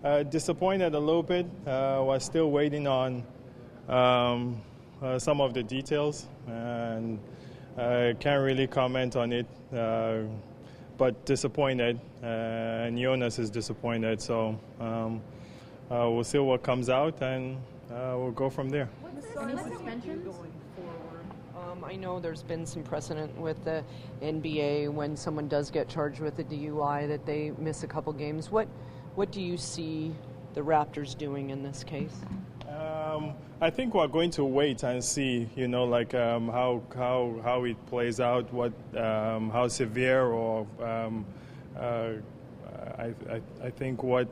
Disappointed a little bit. Was still waiting on some of the details, and can't really comment on it. But disappointed, and Jonas is disappointed. So we'll see what comes out, and we'll go from there. Any suspensions going forward? I know there's been some precedent with the NBA when someone does get charged with a DUI that they miss a couple games. What do you see the Raptors doing in this case? I think we're going to wait and see, how it plays out, how severe, or I think what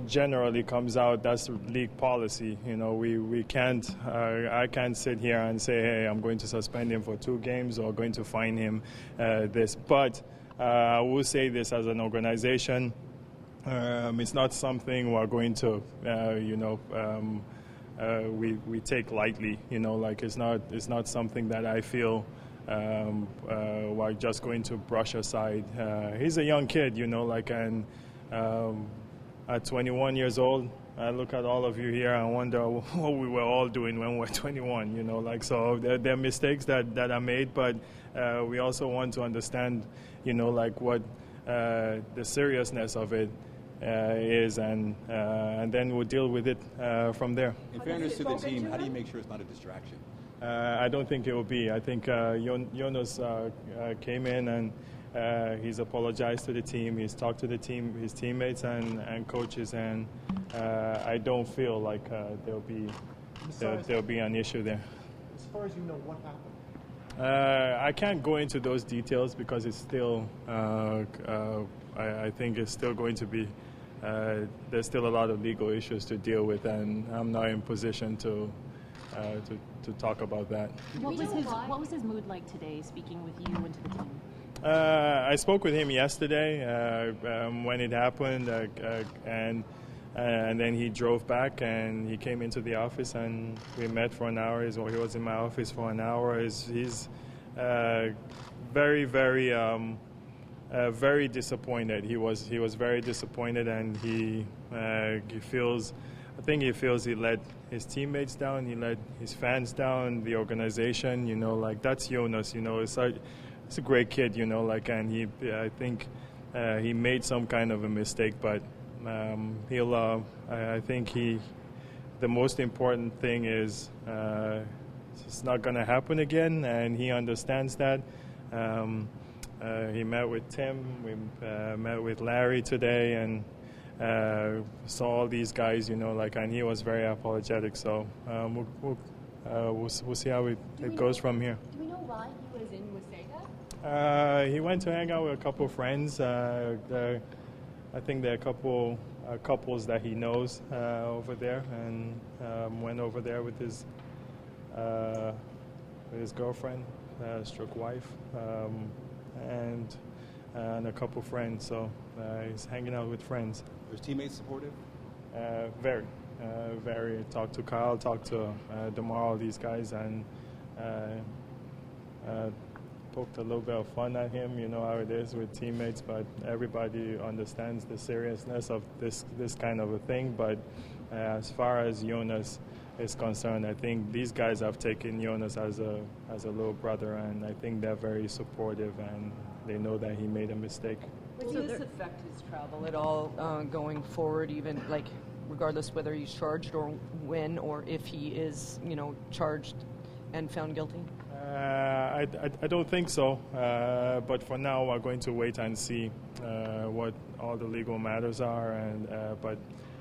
generally comes out, that's league policy. We can't. I can't sit here and say, hey, I'm going to suspend him for 2 games or going to fine him this. But I will say this as an organization. It's not something we're going to, we take lightly. It's not something that I feel we're just going to brush aside. He's a young kid, and at 21 years old, I look at all of you here and wonder what we were all doing when we were 21. So there are mistakes that are made, but we also want to understand, what the seriousness of it is, and then we'll deal with it from there. In fairness to the team, how do you make sure it's not a distraction? I don't think it will be. I think Jonas came in and he's apologized to the team. He's talked to the team, his teammates and coaches, and I don't feel like there'll be an issue there. As far as you know, what happened? I can't go into those details because it's still. I think it's still going to be. There's still a lot of legal issues to deal with, and I'm not in position to talk about that. What was his mood like today, speaking with you and to the team? I spoke with him yesterday when it happened, and then he drove back and he came into the office and we met for an hour. He was in my office for an hour. He's very, very, very disappointed. He was very disappointed, and he feels. I think he feels he let his teammates down. He let his fans down. The organization, that's Jonas. It's a great kid, and I think he made some kind of a mistake, but I think the most important thing is it's not going to happen again, and he understands that. He met with Tim, we met with Larry today, and saw all these guys, and he was very apologetic. So we'll see how it goes from here. Do we know why he was in Wasaga? He went to hang out with a couple of friends. I think there are a couple couples that he knows over there, and went over there with his girlfriend, stroke wife, and a couple friends. So he's hanging out with friends. Are his teammates supportive? Very. Talked to Kyle, talked to DeMar, all these guys, and poked a little bit of fun at him. You know how it is with teammates, but everybody understands the seriousness of this kind of a thing. But as far as Jonas is concerned, I think these guys have taken Jonas as a little brother, and I think they're very supportive, and they know that he made a mistake. Will this affect his travel at all going forward, even regardless whether he's charged or when, or if he is, charged and found guilty? I don't think so, but for now we're going to wait and see what all the legal matters are, and but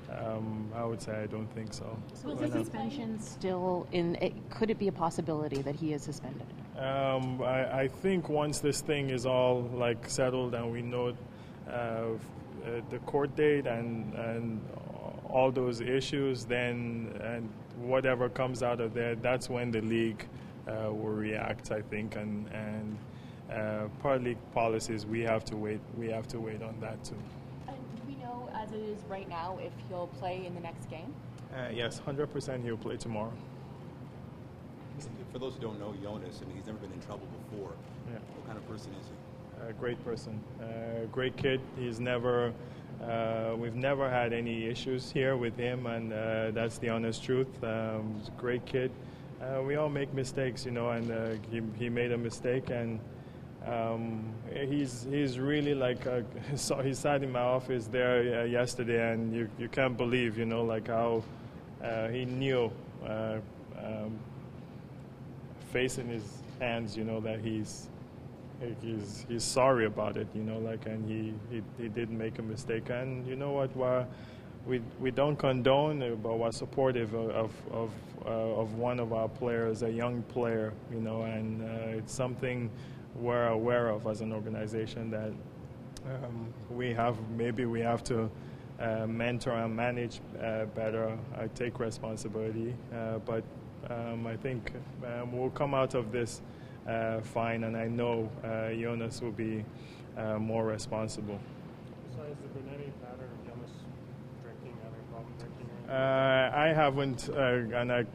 I would say I don't think so. So is the suspension still in? Could it be a possibility that he is suspended? I think once this thing is all settled and we know the court date and all those issues, then and whatever comes out of there, that's when the league will react, I think, and per league policies, we have to wait. We have to wait on that too. And do we know, as it is right now, if he'll play in the next game? Yes, 100% he'll play tomorrow. For those who don't know Jonas, he's never been in trouble before. Yeah. What kind of person is he? A great person, great kid. He's never We've never had any issues here with him, and that's the honest truth. He's a great kid. We all make mistakes, and he made a mistake, and he's really like he sat in my office there yesterday, and you can't believe, like how he knew, facing his hands, that he's sorry about it, and he did make a mistake. And you know what, we don't condone, but we're supportive of one of our players, a young player, and it's something we're aware of as an organization, that we have to mentor and manage better. I take responsibility, but I think we'll come out of this fine, and I know Jonas will be more responsible. So has there been any pattern of Jonas drinking, having a problem drinking? I haven't,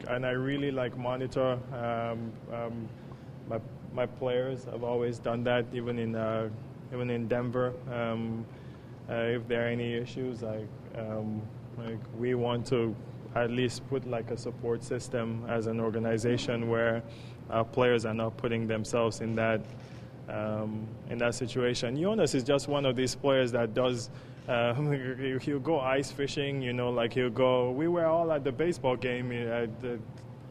and I really monitor my players. I've always done that, even in Denver. If there are any issues, we want to at least put a support system as an organization where our players are not putting themselves in that situation. Jonas is just one of these players that does. He'll go ice fishing, he'll go. We were all at the baseball game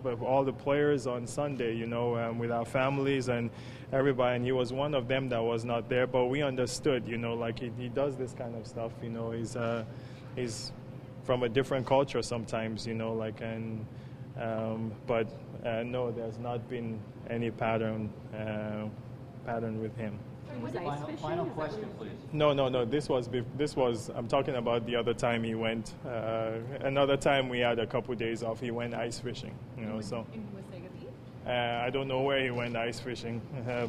with all the players on Sunday, with our families and everybody, and he was one of them that was not there, but we understood, he does this kind of stuff, he's from a different culture sometimes, but no, there's not been any pattern with him. Final question, please. No. This was. I'm talking about the other time he went. Another time we had a couple days off. He went ice fishing. So. I don't know where he went ice fishing,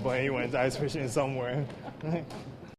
but he went ice fishing somewhere.